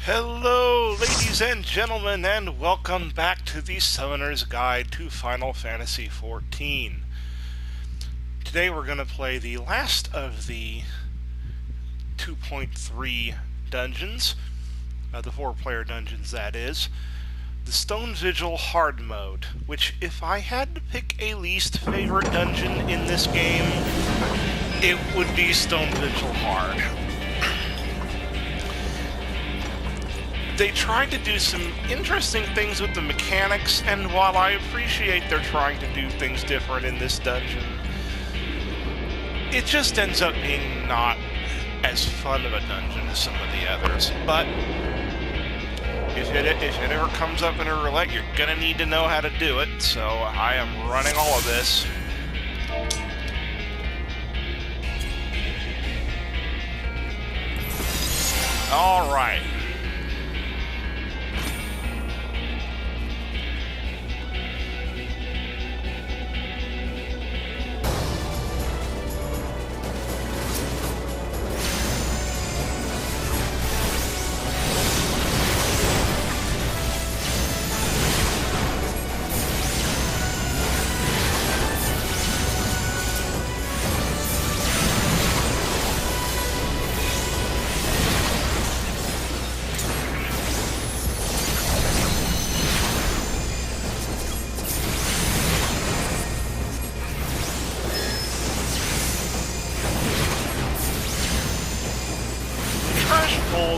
Hello, ladies and gentlemen, and welcome back to the Summoner's Guide to Final Fantasy XIV. Today we're going to play the last of the 2.3 dungeons, the 4-player dungeons that is, the Stone Vigil Hard Mode, which if I had to pick a least favorite dungeon in this game, it would be Stone Vigil Hard. They tried to do some interesting things with the mechanics, and while I appreciate they're trying to do things different in this dungeon, it just ends up being not as fun of a dungeon as some of the others. But if it ever comes up in a roulette, you're gonna need to know how to do it, so I am running all of this. Alright.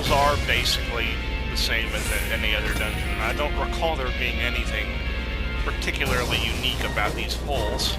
Are basically the same as any other dungeon. I don't recall there being anything particularly unique about these holes.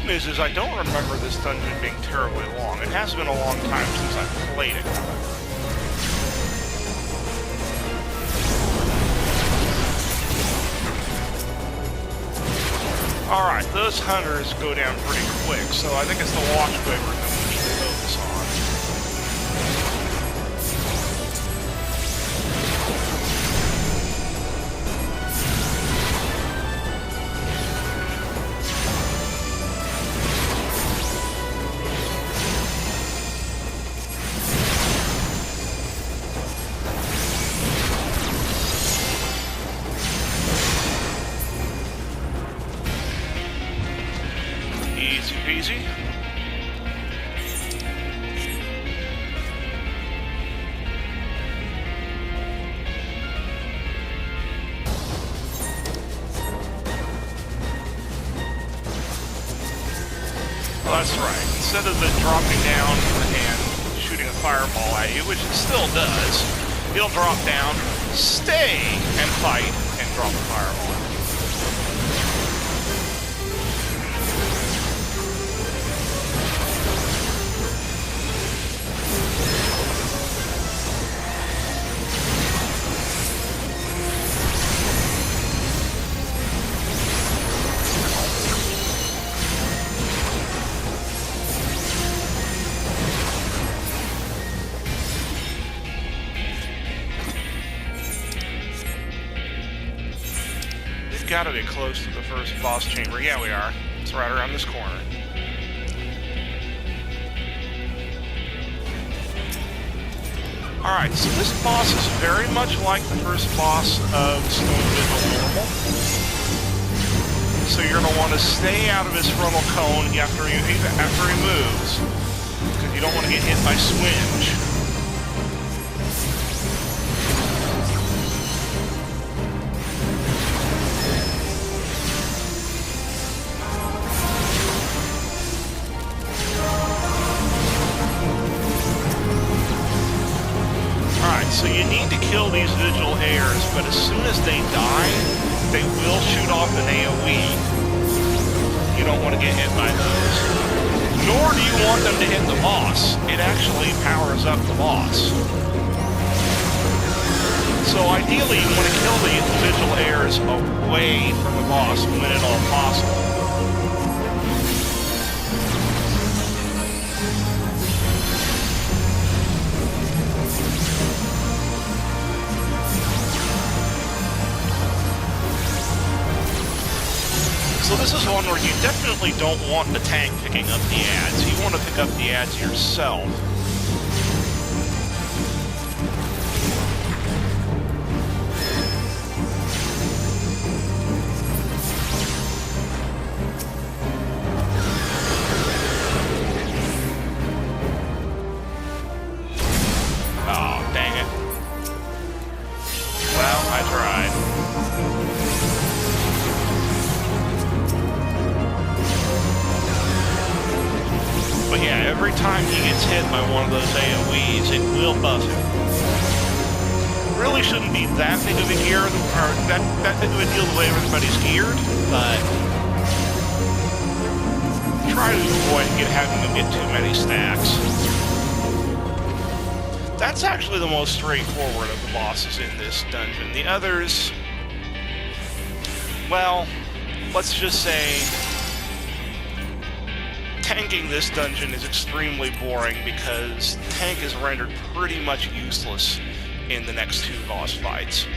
News is I don't remember this dungeon being terribly long. It has been a long time since I've played it, however. Alright, those hunters go down pretty quick, so I think it's the watchwaver that we need to focus on. Easy peasy. Well, that's right. Instead of the dropping down and shooting a fireball at you, which it still does, it'll drop down, stay, and fight, and drop a fireball. Gotta be close to the first boss chamber. Yeah, we are. It's right around this corner. Alright, so this boss is very much like the first boss of Stone Vigil Normal. So you're going to want to stay out of his frontal cone after he moves, because you don't want to get hit by Swinge. So you need to kill these Vigil heirs, but as soon as they die, they will shoot off an AoE. You don't want to get hit by those. Nor do you want them to hit the boss. It actually powers up the boss. So ideally, you want to kill the Vigil heirs away from the boss when at all possible. So this is one where you definitely don't want the tank picking up the ads. You want to pick up the ads yourself. Oh, dang it. Well, I tried. But yeah, every time he gets hit by one of those AoEs, it will buff him. Really shouldn't be that big of a gear, or that big of a deal the way everybody's geared, but try to avoid having him get too many stacks. That's actually the most straightforward of the bosses in this dungeon. The others, well, let's just say tanking this dungeon is extremely boring because tank is rendered pretty much useless in the next two boss fights.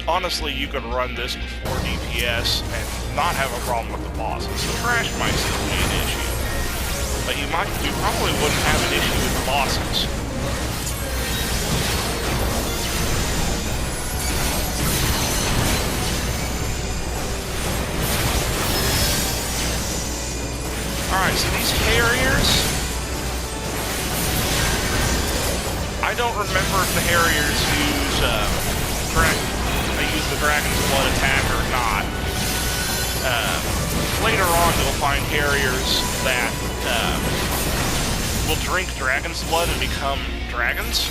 Honestly, you could run this before DPS and not have a problem with the bosses. The trash might still be an issue, but you probably wouldn't have an issue with the bosses. Alright, so these Harriers, I don't remember if the Harriers use the Dragon's Blood attack or not. Later on you'll find Harriers that will drink Dragon's Blood and become dragons.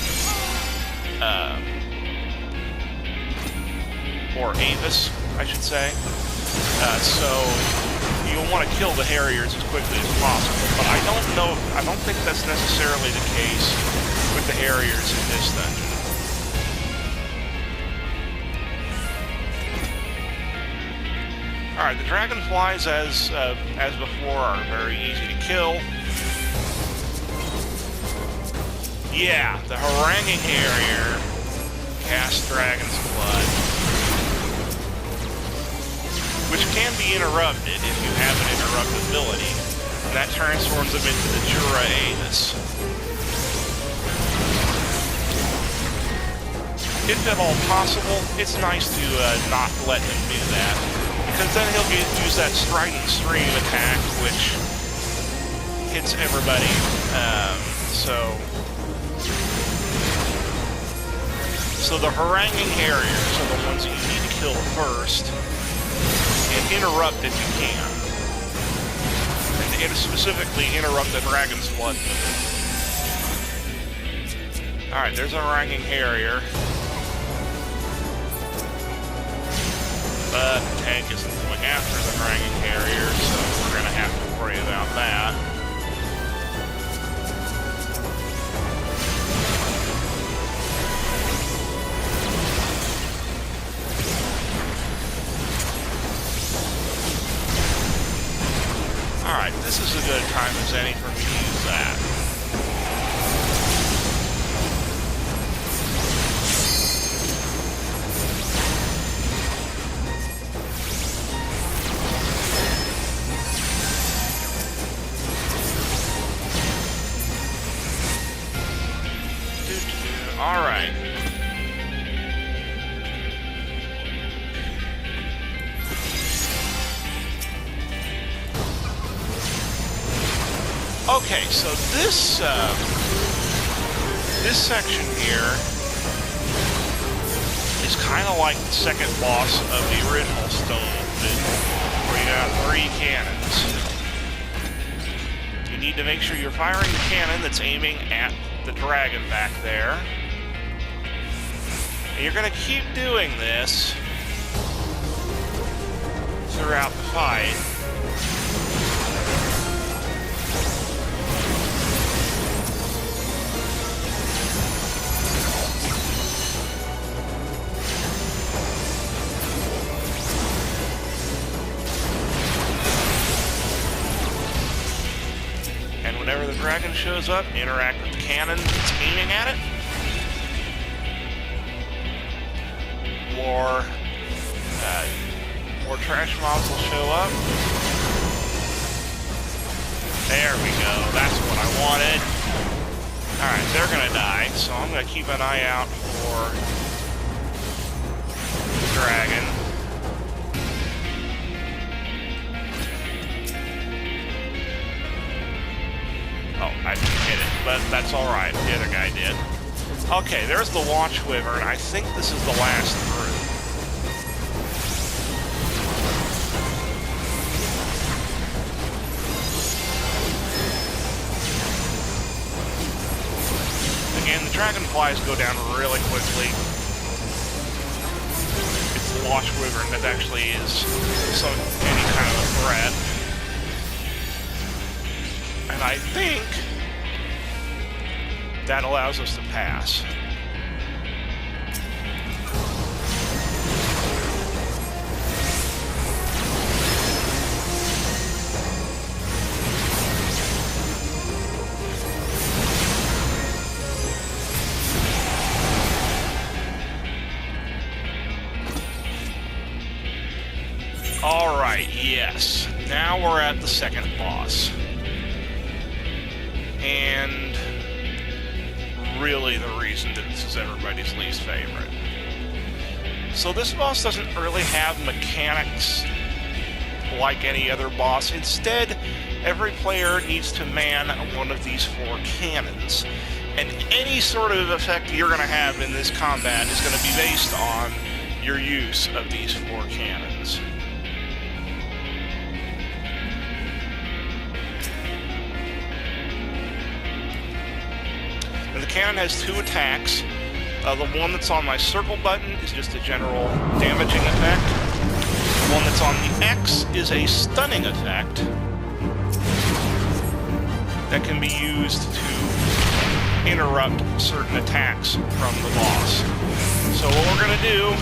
Or Avis, I should say. So you'll want to kill the Harriers as quickly as possible, but I don't think that's necessarily the case with the Harriers in this dungeon. Alright, the Dragonflies, as before, are very easy to kill. Yeah, the Haranguing Harrier casts Dragon's Blood, which can be interrupted if you have an interruptibility, and that transforms them into the Jura Avis. If at all possible, it's nice to not let him do that, because then he'll use that Strident Stream attack, which hits everybody, So the Haranguing Harriers are the ones that you need to kill first, and interrupt if you can. And specifically interrupt the Dragon's Blood. Alright, there's a Haranguing Harrier. But the tank isn't going after the Haranguing Harrier, so we're going to have to worry about that. Alright, this is as good a time as any for me to use that. Alright. Okay, so this section here is kind of like the second boss of the original Stone Vigil, where you have 3 cannons. You need to make sure you're firing the cannon that's aiming at the dragon back there. And you're going to keep doing this throughout the fight. Whenever the dragon shows up, interact with the cannon that's aiming at it. More trash mobs will show up. There we go. That's what I wanted. Alright, they're gonna die, so I'm gonna keep an eye out for the dragon. Oh, I didn't hit it, but that's alright. The other guy did. Okay, there's the Watch Wyvern. I think this is the last through. Again, the dragonflies go down really quickly. It's the Watch Wyvern that actually is any kind of a threat. And I think that allows us to pass. All right, yes. Now we're at the second boss. And really the reason that this is everybody's least favorite. So this boss doesn't really have mechanics like any other boss. Instead, every player needs to man one of these 4 cannons. And any sort of effect you're going to have in this combat is going to be based on your use of these 4 cannons. The cannon has 2 attacks. The one that's on my circle button is just a general damaging effect. The one that's on the X is a stunning effect that can be used to interrupt certain attacks from the boss. So what we're going to do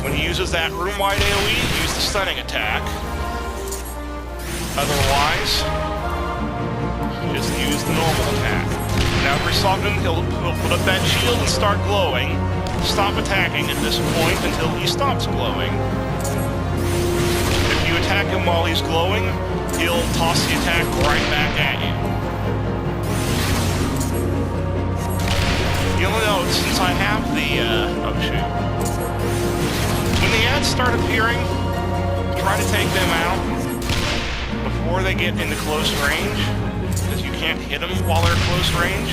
when he uses that room-wide AoE, use the stunning attack. Otherwise, just use the normal attack. Now every so often he'll put up that shield and start glowing. Stop attacking at this point until he stops glowing. If you attack him while he's glowing, he'll toss the attack right back at you. You'll note, since I have the, oh shoot. When the ads start appearing, try to take them out before they get into close range, because you can't hit them while they're close range.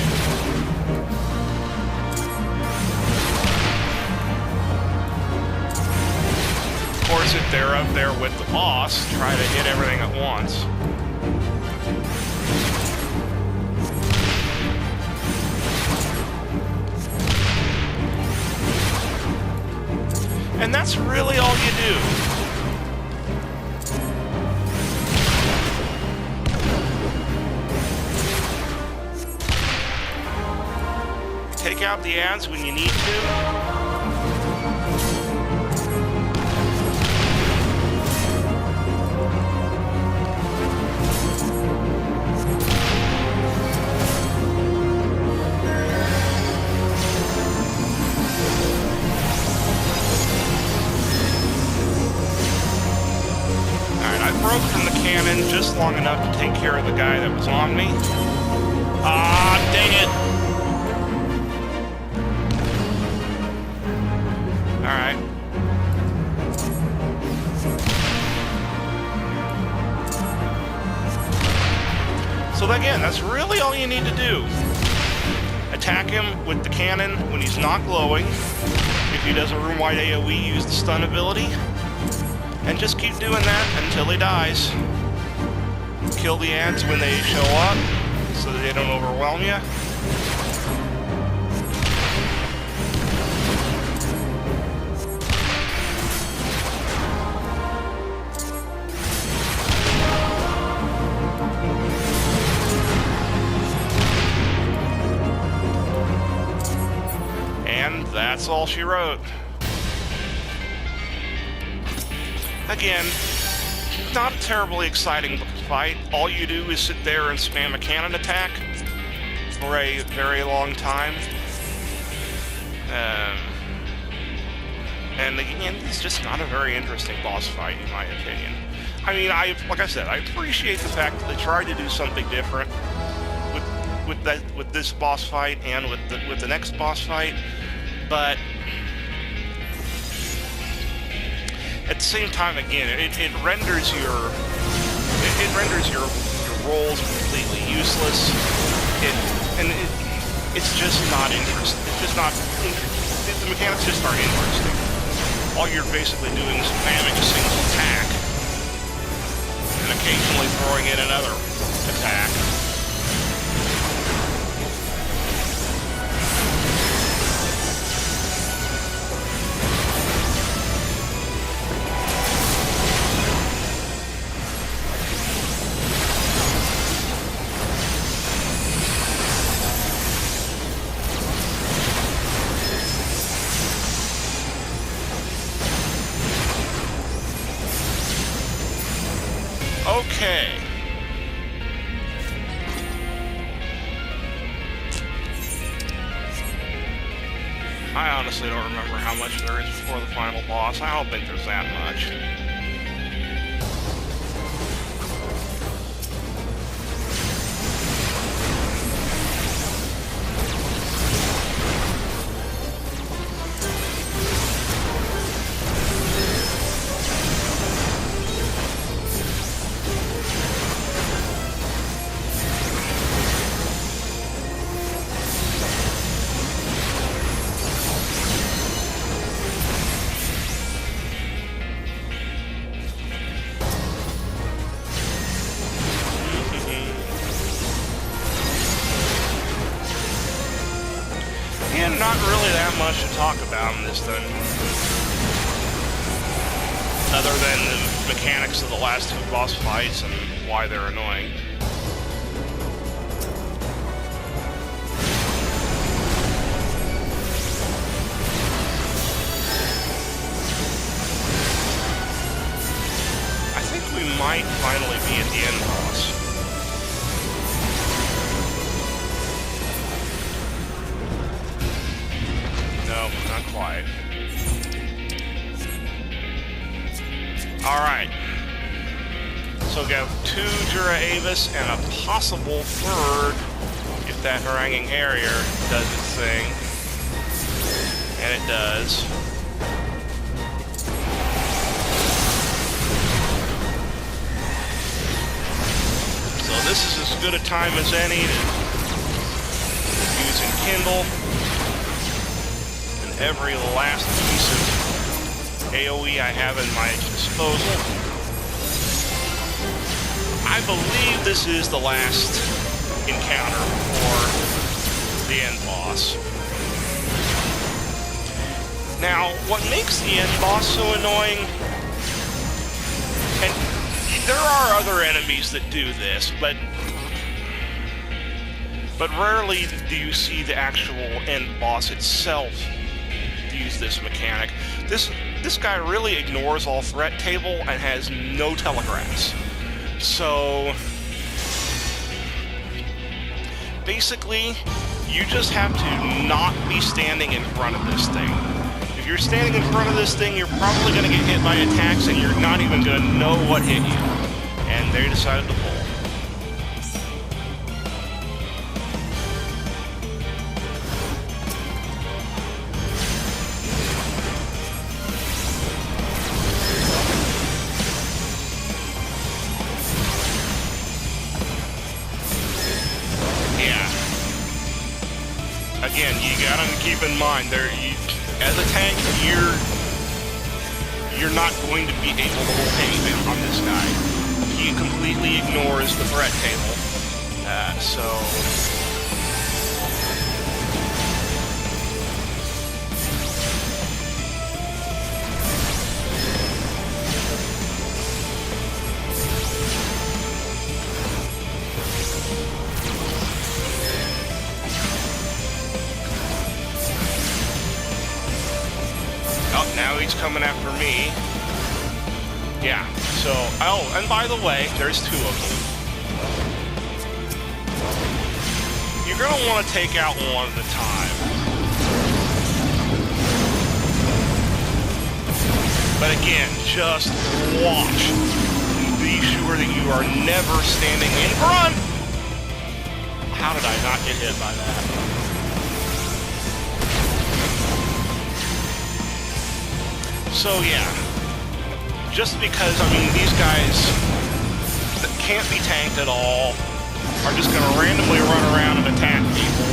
Of course, if they're up there with the boss, try to hit everything at once. And that's really all you do. Take out the ads when you need to. Alright, I broke from the cannon just long enough to take care of the guy that was on me. Ah, dang it! Alright. So again, that's really all you need to do. Attack him with the cannon when he's not glowing. If he does a room-wide AoE, use the stun ability. And just keep doing that until he dies. kill the ads when they show up, so that they don't overwhelm you. And that's all she wrote. Again, not a terribly exciting fight. All you do is sit there and spam a cannon attack for a very long time. And again, it's just not a very interesting boss fight, in my opinion. I mean, like I said, I appreciate the fact that they tried to do something different with this boss fight and with the next boss fight, but at the same time, again, it renders your rolls completely useless. It's just not interesting. It's just not. The mechanics just aren't interesting. All you're basically doing is spamming a single attack and occasionally throwing in another attack. Okay. I honestly don't remember how much there is before the final boss. I don't think there's that much. Not really that much to talk about in this dungeon, other than the mechanics of the last two boss fights and why they're annoying. I think we might finally be at the end boss. No, not quite. Alright. So we got 2 Jura Avis and a possible third if that haranguing harrier does its thing. And it does. So this is as good a time as any to use Enkindle. Every last piece of AoE I have at my disposal. I believe this is the last encounter for the end boss. Now, what makes the end boss so annoying, and there are other enemies that do this, but rarely do you see the actual end boss itself use this mechanic. This guy really ignores all threat table and has no telegraphs. So basically, you just have to not be standing in front of this thing. If you're standing in front of this thing, you're probably going to get hit by attacks and you're not even going to know what hit you. And they decided to pull. Again, you gotta keep in mind, as a tank, you're not going to be able to hold anything on this guy. he completely ignores the threat table. So... Oh, now he's coming after me. Yeah, so... Oh, and by the way, there's two of them. You're going to want to take out one at a time. But again, just watch. Be sure that you are never standing in front. How did I not get hit by that? So yeah, just because, I mean, these guys that can't be tanked at all are just going to randomly run around and attack people.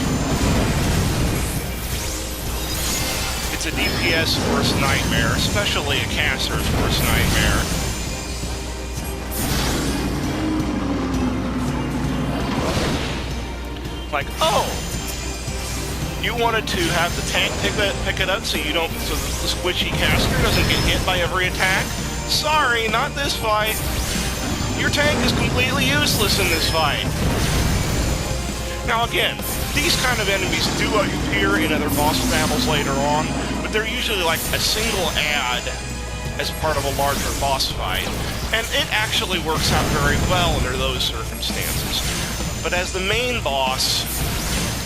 It's a DPS worst nightmare, especially a caster's worst nightmare. Like, oh, you wanted to have the tank pick it up so you don't, so the squishy caster doesn't get hit by every attack? Sorry, not this fight. Your tank is completely useless in this fight. Now again, these kind of enemies do appear in other boss battles later on, but they're usually like a single ad as part of a larger boss fight, and it actually works out very well under those circumstances. But as the main boss,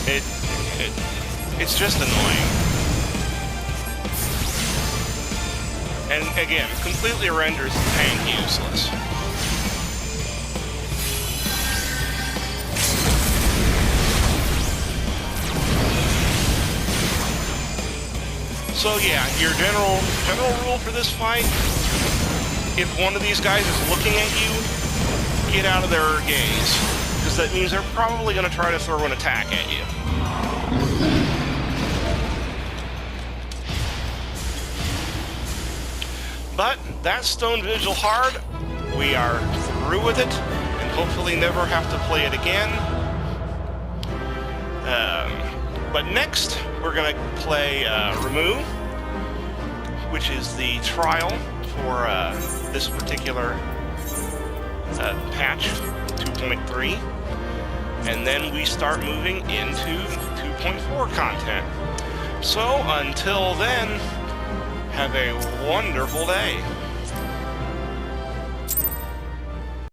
it's just annoying. And again, completely renders the tank useless. So yeah, your general rule for this fight, if one of these guys is looking at you, get out of their gaze, because that means they're probably going to try to throw an attack at you. But that's Stone Vigil hard. We are through with it, and hopefully never have to play it again. But next, we're going to play Remove, which is the trial for this particular patch, 2.3. And then we start moving into 2.4 content. So, until then, have a wonderful day.